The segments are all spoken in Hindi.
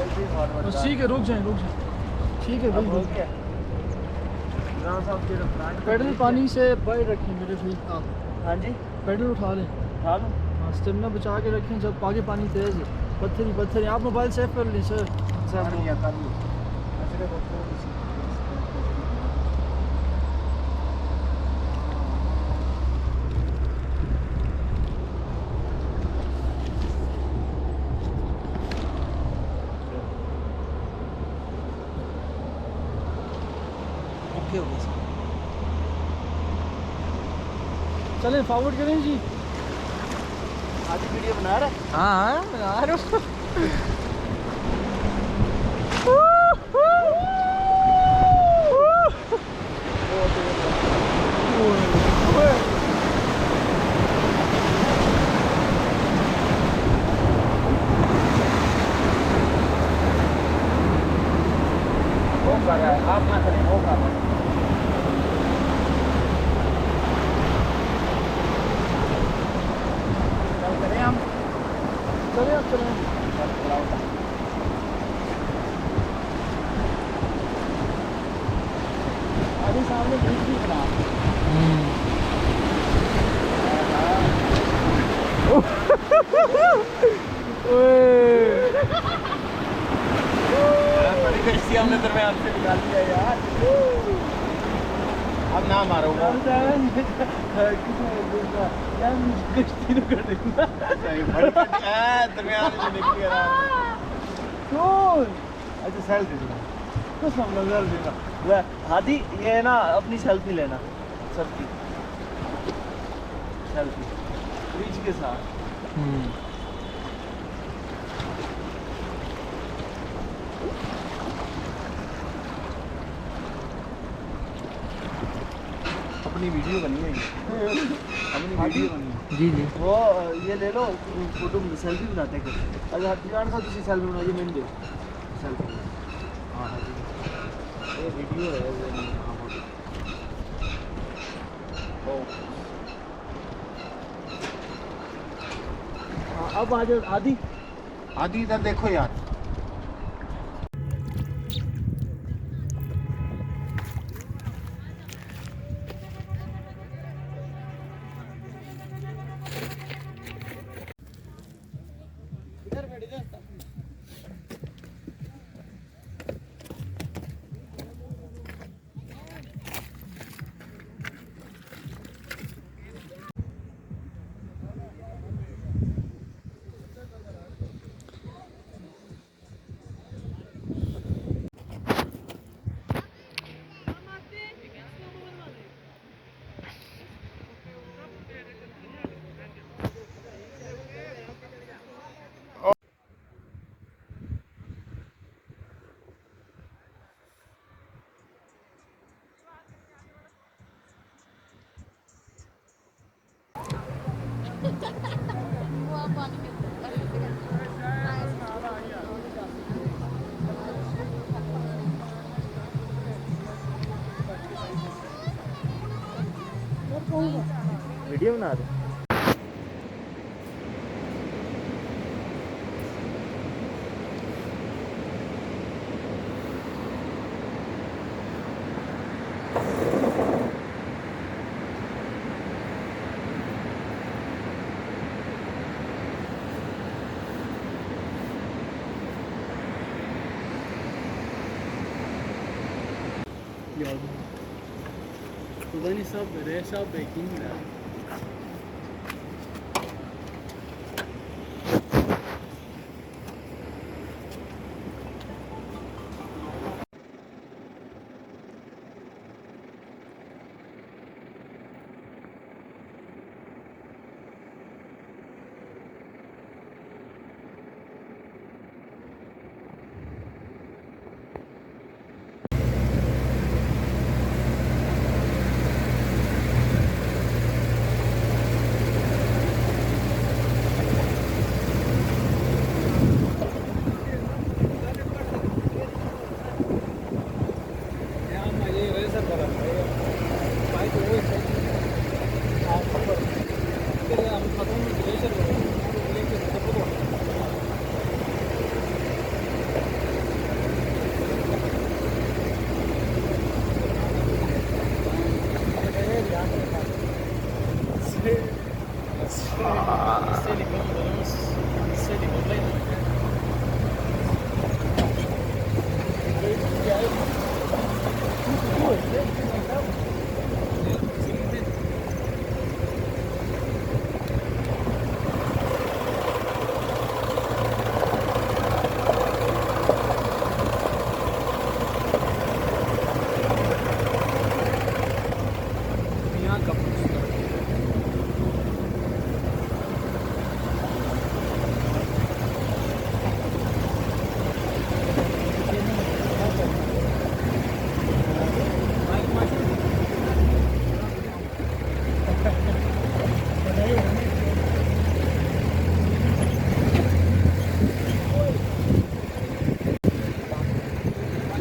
बस ठीक है, रुक जाए ठीक है भाई। पेडल पानी से बाहर रखें मेरे भाई आप। हाँ जी, पेडल उठा लें, उठा लो। हाँ स्टेमिना बचा के रखें, जब आगे पानी तेज़ है। पत्थर ही पत्थर है, आप मोबाइल सेव कर लें सर। कर लिया। ओके हो गया। चलें फॉरवर्ड करें जी। आज वीडियो बना रहा है? हाँ बना रहे हो। आप ना करें, वो कर रहे हैं। करें हम? चले आप चलें। अभी सामने ब्रिज भी बना। हमने दरम्यान से निकाल दिया यार। अब ना मारो वो। कश्ती तो कर देना। दरम्यान से निकल गया। अच्छा सेल्फी लेना। कुछ हम नजर देना। वह हादी ये ना अपनी सेल्फी लेना सबकी सेल्फी ब्रिज के साथ। अपनी वीडियो बनी है ये। अपनी वीडियो बनी है। जी जी। वो ये ले लो फोटो सेल्फी बनाते हैं। अच्छा दुकान का तुसी सेल्फी बनाइए मैंने दो सेल्फी। हाँ ये वीडियो है। हाँ अब आ जाओ आदि। आदि इधर देखो यार। वीडियो बना दे। पता नहीं सब रेशा बेकिंग है।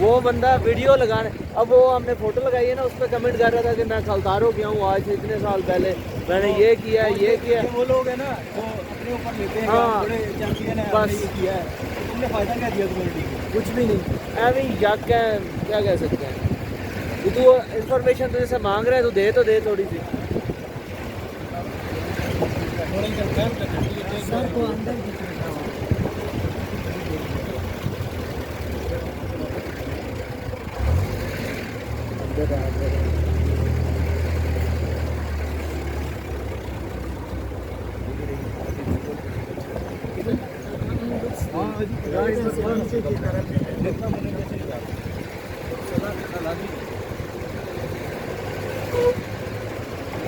वो बंदा वीडियो लगाने, अब वो हमने फोटो लगाई है ना, उस पर कमेंट कर रहा था कि मैं खलतारो गया हूँ आज से इतने साल पहले, मैंने ये किया ये किया। वो लोग है ना वो अपने ऊपर लेते हैं हाँ, बड़े चैंपियन है, बस। हमने ये किया है, तो तुमने फायदा क्या दिया कम्युनिटी को? कुछ भी नहीं, ऐਵੇਂ ही यक है, क्या कह सकते हैं। तू इन्फॉर्मेशन तुझे से मांग रहा है तो दे थोड़ी सी। सर को अंदर की तरफ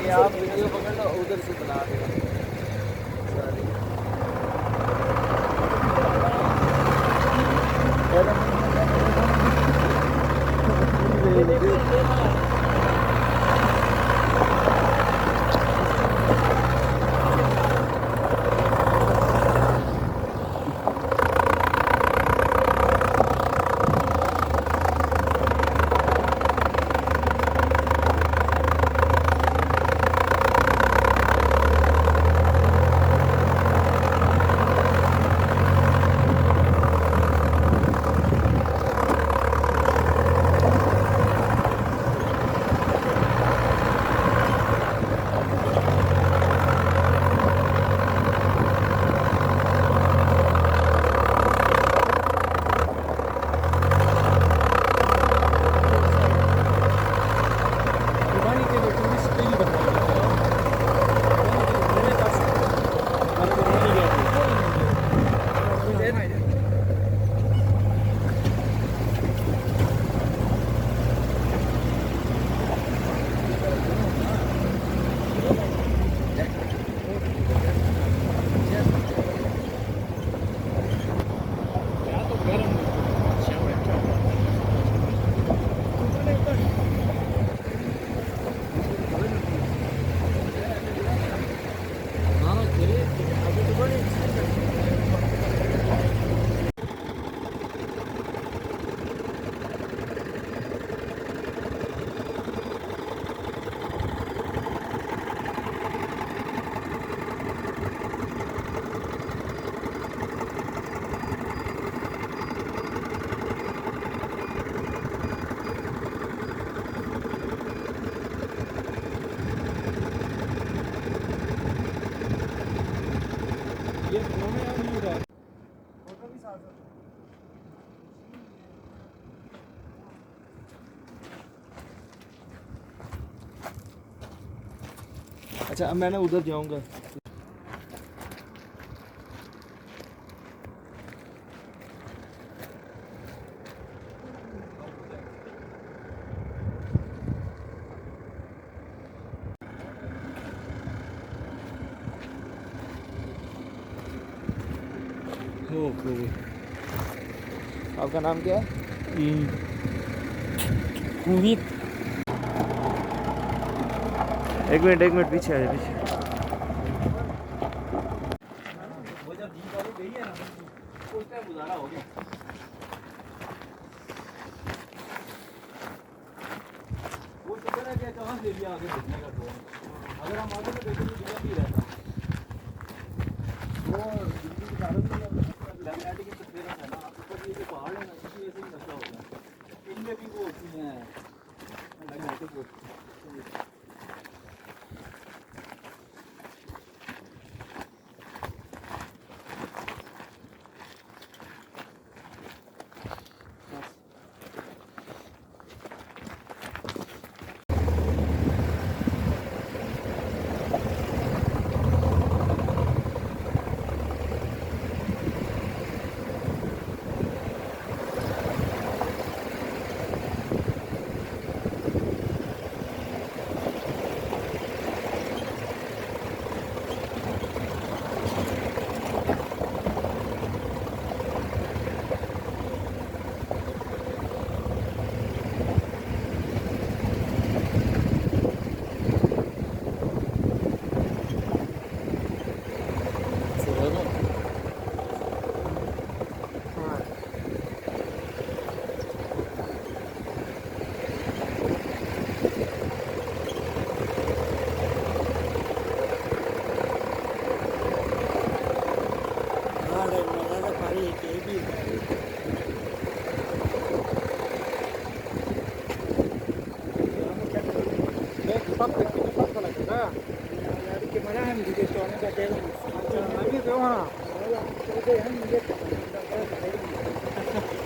ये आप वीडियो पकड़ लो, उधर से बना देना सारी। अच्छा, अब मैं ना उधर जाऊंगा। आपका नाम क्या है? कुवैत। एक मिनट पीछे आ जाए, पीछे। वो जब जीप वाली गई है ना उस टाइम गुजारा हो गया। वो शुक्र है कि कहाँ ले लिया आगे देखने का ड्रोन, अगर हम आगे में देखें तो दूर ही रहता। वो दिल्ली के कारण लैमिनेटिंग की तस्वीरें है ना, ऊपर ये जो पहाड़ है ना इसी वजह से ही नशा होता है, इनमें भी वो होती हैं लैमिनेटिंग होती है।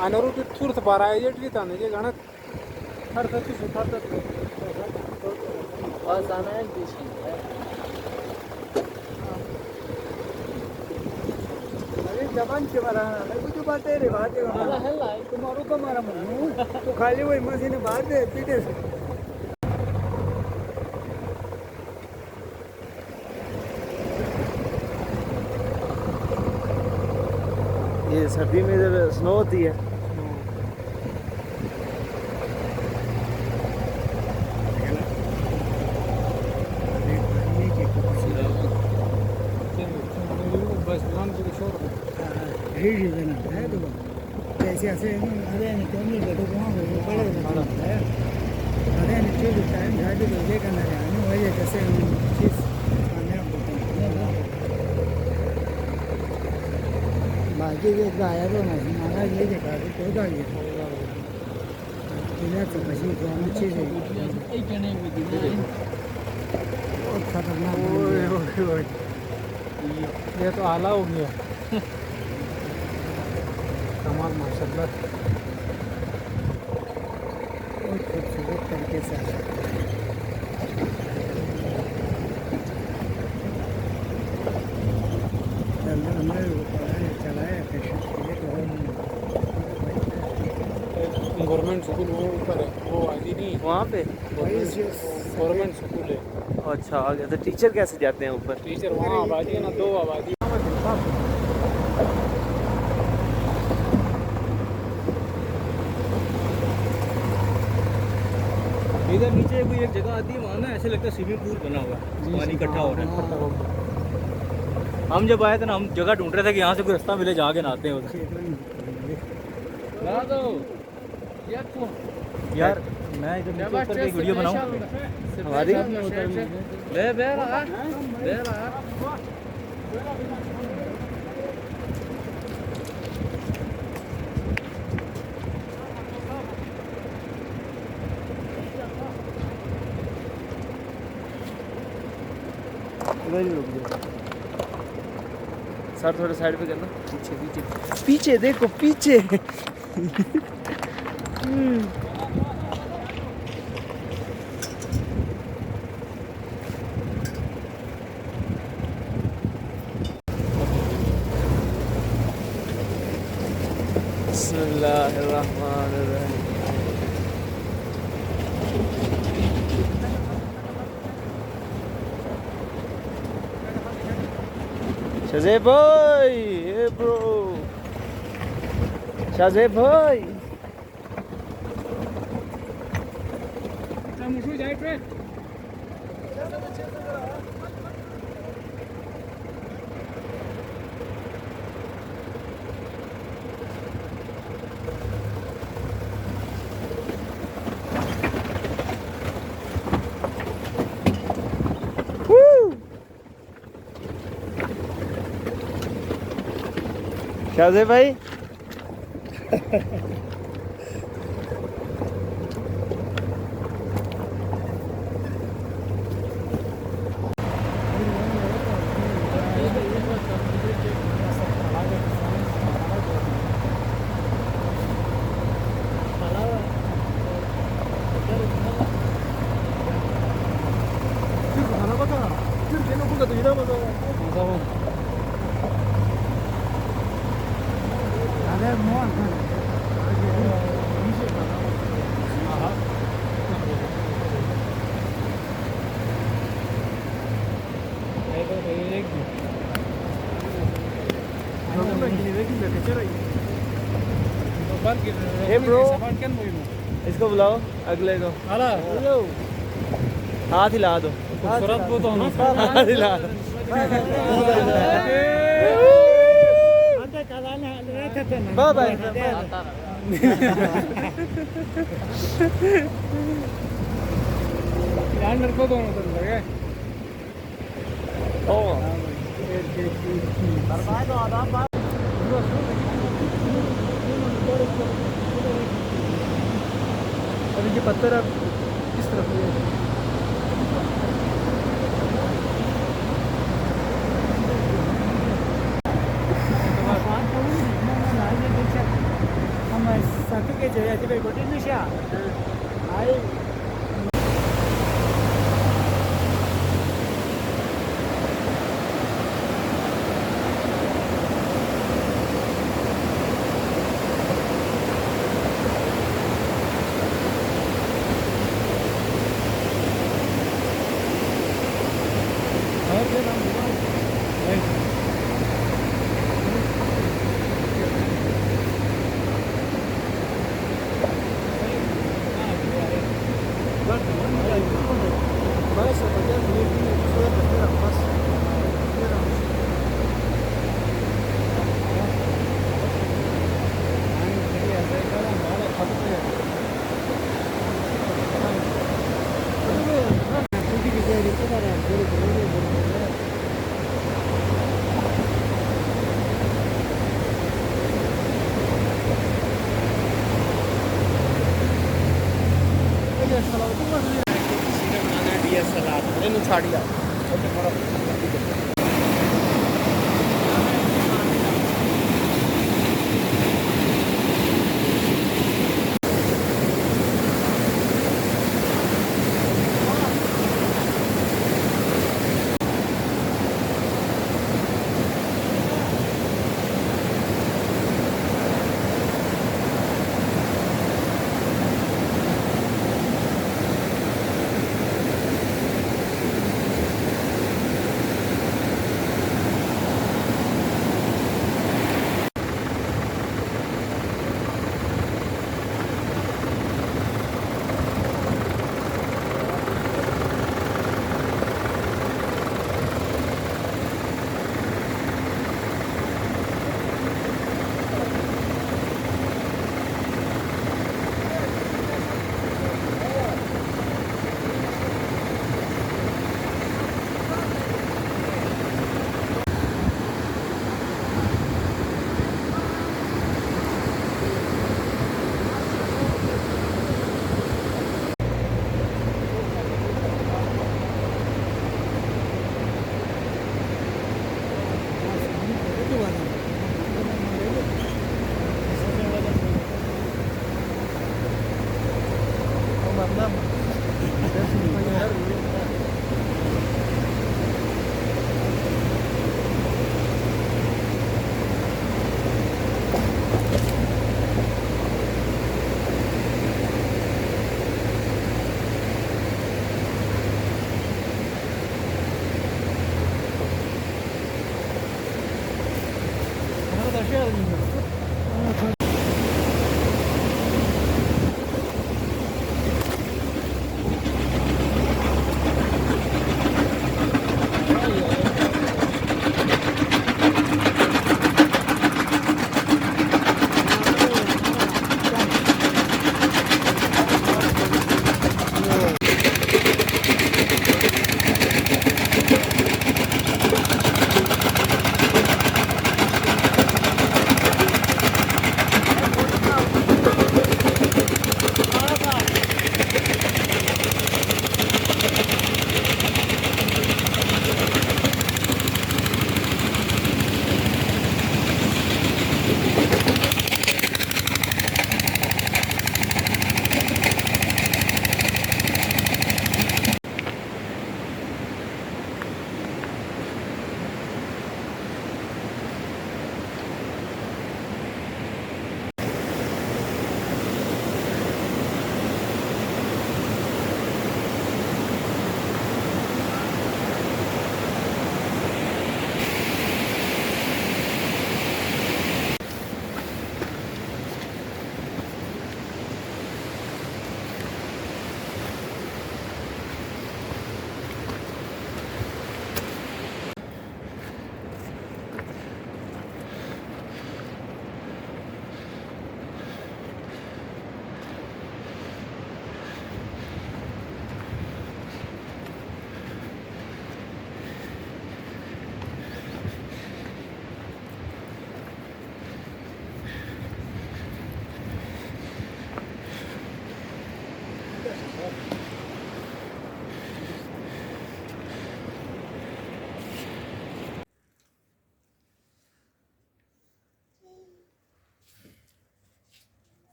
अनरूट थूर्थ पारा है ये ट्री ताने जे गणत हर तक बस आना है बीच में अरे जबान के मारा है कुछ बातें रे बातें है लाइक तुम्हारो का मारा मनु तो खाली वही मशीन बात है पीटे से ये सर्दी में जब स्नो होती है बस नाम से शोर यही रीजन है तो कैसे ऐसे अरे नहीं कौन नहीं बैठो वहाँ हो पड़े है अरे नहीं चल टाइम गाड़ी तो ये करना है ना वही कैसे चीज आने बाकी ये आया तो नहीं माना ये देखा तो कोई का ये इधर तो मशीन को आना चाहिए एक जने में दिल्ली बहुत खतरनाक ओए ये तो आला हो गया कमाल माशाल्लाह बहुत खूबसूरत तरीके से अंदर चलाया गवर्नमेंट स्कूल वो ऊपर है वो आदि नहीं वहाँ पे गवर्नमेंट स्कूल है अच्छा आ गया तो टीचर कैसे जाते हैं ऊपर टीचर वहाँ आबादी है ना 2 आबादी इधर नीचे कोई एक जगह आती है वहाँ ना ऐसे लगता है स्विमिंग पूल बना हुआ है पानी इकट्ठा हो रहा है हम जब आए थे ना हम जगह ढूंढ रहे थे कि यहाँ से कोई रास्ता मिले जाके नहाते हैं उधर यार मैं इधर नीचे उतर के एक वीडियो बनाऊँ हमारी इधर ही रुक जाओ सर थोड़े साइड पे करना पीछे पीछे पीछे देखो पीछे बिस्मिल्लाहिर्रहमानिर्रहीम Shazib boy, hey bro. Shazib boy. मुझे जाए पे शाज़ेब भाई Hey bro, इसको बुलाओ अगले को हाथ हिला दो खूबसूरत बहुत होना हाथ हिला दो बाय बाय अंडर को दोनों तो लगे ओ अभी ये पत्थर अब किस तरफ है? satu kerja ya, tiba-tiba di Indonesia. Hai. ਇਹਨੂੰ ਛੱਡ ਜਾ